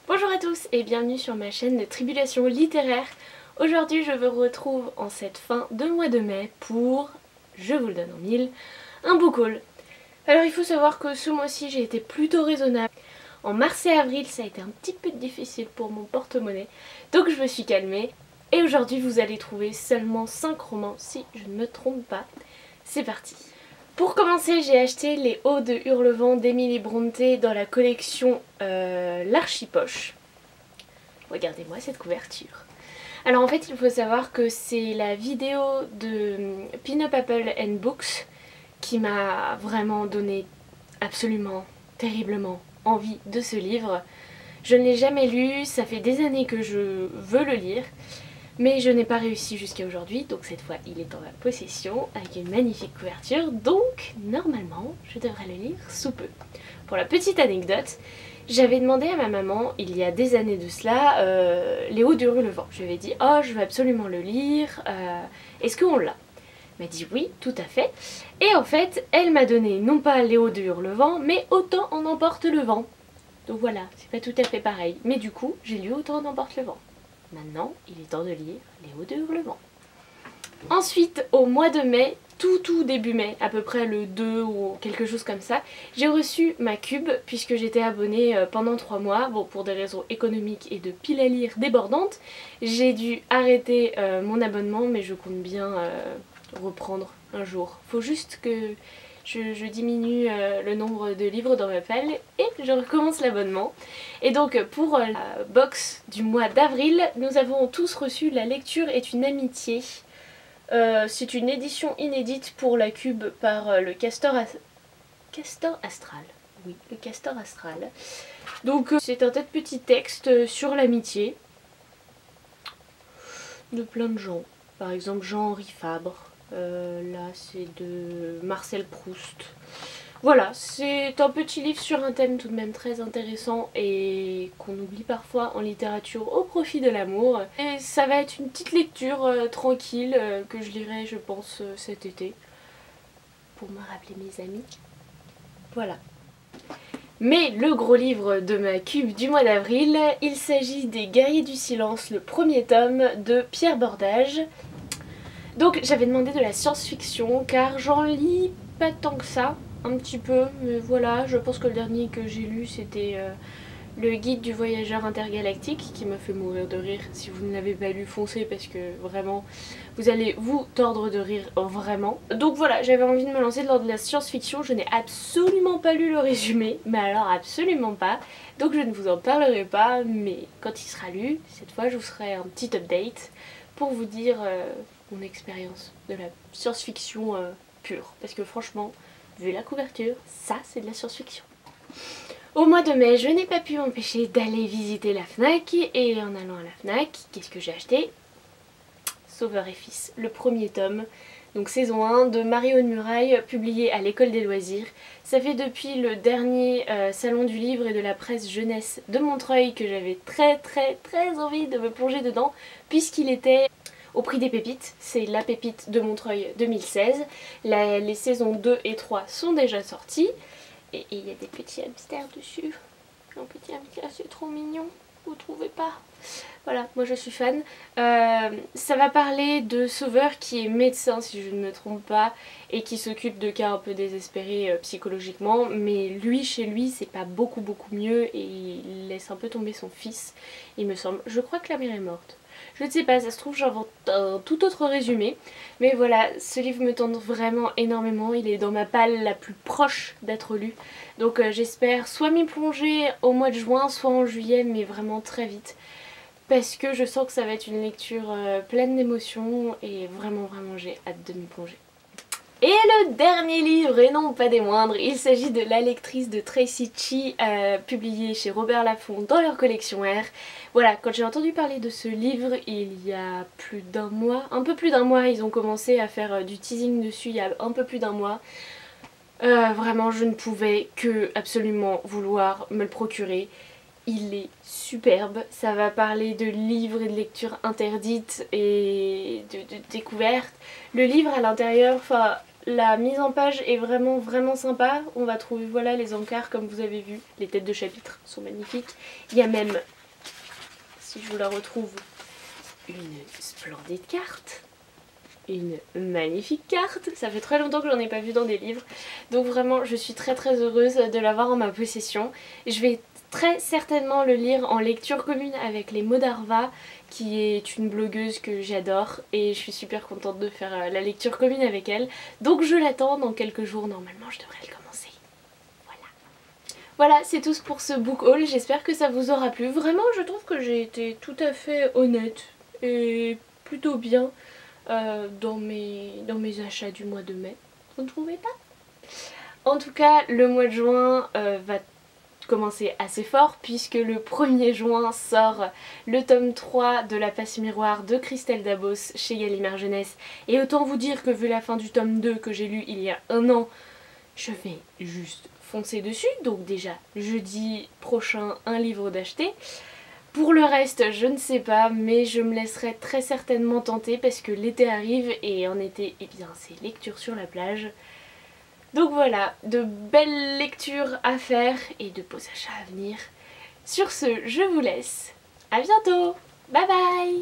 Bonjour à tous et bienvenue sur ma chaîne de Tribulation littéraire. Aujourd'hui je vous retrouve en cette fin de mois de mai pour, je vous le donne en mille, un book haul. Alors il faut savoir que ce mois-ci j'ai été plutôt raisonnable. En mars et avril ça a été un petit peu difficile pour mon porte-monnaie, donc je me suis calmée. Et aujourd'hui vous allez trouver seulement 5 romans si je ne me trompe pas. C'est parti. Pour commencer, j'ai acheté Les Hauts de Hurlevent d'Emily Brontë dans la collection L'Archipoche. Regardez-moi cette couverture. Alors en fait, il faut savoir que c'est la vidéo de Pin-Up Apple and Books qui m'a vraiment donné absolument, terriblement envie de ce livre. Je ne l'ai jamais lu, ça fait des années que je veux le lire. Mais je n'ai pas réussi jusqu'à aujourd'hui, donc cette fois il est en ma possession avec une magnifique couverture, donc normalement je devrais le lire sous peu. Pour la petite anecdote, j'avais demandé à ma maman, il y a des années de cela, Les Hauts de Hurlevent. Je lui avais dit « Oh, je veux absolument le lire, est-ce qu'on l'a ?» Elle m'a dit « Oui, tout à fait ». Et en fait, elle m'a donné non pas Les Hauts de Hurlevent, mais Autant en emporte le vent. Donc voilà, c'est pas tout à fait pareil. Mais du coup, j'ai lu Autant en emporte le vent. Maintenant, il est temps de lire Les Hauts de Hurlevent. Ensuite, au mois de mai, tout début mai, à peu près le 2 ou quelque chose comme ça, j'ai reçu ma cube puisque j'étais abonnée pendant 3 mois. Bon, pour des raisons économiques et de pile à lire débordantes, j'ai dû arrêter mon abonnement, mais je compte bien reprendre un jour. Faut juste que je diminue le nombre de livres dans ma palle et je recommence l'abonnement. Et donc pour la box du mois d'avril, nous avons tous reçu La lecture est une amitié. C'est une édition inédite pour la cube par le Castor Astral. Oui, le Castor Astral. Donc c'est un tas de petits textes sur l'amitié de plein de gens. Par exemple Jean-Henri Fabre. Là c'est de Marcel Proust. Voilà, c'est un petit livre sur un thème tout de même très intéressant et qu'on oublie parfois en littérature au profit de l'amour. Et ça va être une petite lecture tranquille que je lirai je pense cet été pour me rappeler mes amis. Voilà. Mais le gros livre de ma cube du mois d'avril, il s'agit des Guerriers du Silence, le premier tome de Pierre Bordage. Donc j'avais demandé de la science-fiction car j'en lis pas tant que ça, un petit peu, mais voilà, je pense que le dernier que j'ai lu c'était le guide du voyageur intergalactique qui m'a fait mourir de rire. Si vous ne l'avez pas lu, foncez parce que vraiment vous allez vous tordre de rire vraiment. Donc voilà, j'avais envie de me lancer dans de la science-fiction, je n'ai absolument pas lu le résumé, mais alors absolument pas, donc je ne vous en parlerai pas, mais quand il sera lu, cette fois je vous ferai un petit update pour vous dire mon expérience de la science-fiction pure. Parce que franchement, vu la couverture, ça c'est de la science-fiction. Au mois de mai, je n'ai pas pu m'empêcher d'aller visiter la FNAC. Et en allant à la FNAC, qu'est-ce que j'ai acheté? Sauveur et Fils, le premier tome. Donc saison 1 de Marie-Aude Muraille, publié à l'École des Loisirs. Ça fait depuis le dernier salon du livre et de la presse jeunesse de Montreuil que j'avais très envie de me plonger dedans, puisqu'il était au prix des pépites. C'est la pépite de Montreuil 2016. Les saisons 2 et 3 sont déjà sorties. Et il y a des petits hamsters dessus. Un petit hamster, c'est trop mignon. Vous trouvez pas? Voilà, moi je suis fan. Ça va parler de Sauveur qui est médecin si je ne me trompe pas et qui s'occupe de cas un peu désespérés psychologiquement, mais lui chez lui c'est pas beaucoup mieux et il laisse un peu tomber son fils, il me semble. Je crois que la mère est morte. Je ne sais pas, ça se trouve j'invente un tout autre résumé, mais voilà, ce livre me tente vraiment énormément, il est dans ma palle la plus proche d'être lu, donc j'espère soit m'y plonger au mois de juin, soit en juillet, mais vraiment très vite, parce que je sens que ça va être une lecture pleine d'émotions et vraiment j'ai hâte de m'y plonger. Et le dernier livre, et non pas des moindres, il s'agit de La lectrice de Tracy Chee, publié chez Robert Laffont dans leur collection R. Voilà, quand j'ai entendu parler de ce livre il y a plus d'un mois, un peu plus d'un mois, ils ont commencé à faire du teasing dessus il y a un peu plus d'un mois. Vraiment je ne pouvais que absolument vouloir me le procurer. Il est superbe, ça va parler de livres et de lectures interdites et de découvertes. Le livre à l'intérieur, enfin La mise en page est vraiment sympa. On va trouver voilà les encarts comme vous avez vu. Les têtes de chapitre sont magnifiques. Il y a même, si je vous la retrouve, une splendide carte. Une magnifique carte. Ça fait très longtemps que j'en ai pas vu dans des livres. Donc vraiment je suis très heureuse de l'avoir en ma possession. Je vais très certainement le lire en lecture commune avec les mots d'Arva, qui est une blogueuse que j'adore et je suis super contente de faire la lecture commune avec elle. Donc je l'attends dans quelques jours, normalement je devrais le commencer. Voilà, c'est tout pour ce book haul, j'espère que ça vous aura plu. Vraiment je trouve que j'ai été tout à fait honnête et plutôt bien dans mes achats du mois de mai. Vous ne trouvez pas? En tout cas, le mois de juin va commencer assez fort puisque le 1er juin sort le tome 3 de La Passe Miroir de Christelle Dabos chez Gallimard Jeunesse. Et autant vous dire que vu la fin du tome 2 que j'ai lu il y a un an, je vais juste foncer dessus. Donc déjà, jeudi prochain, un livre d'acheter. Pour le reste, je ne sais pas, mais je me laisserai très certainement tenter parce que l'été arrive et en été, eh bien, c'est lecture sur la plage. Donc voilà, de belles lectures à faire et de beaux achats à venir. Sur ce, je vous laisse. À bientôt. Bye bye.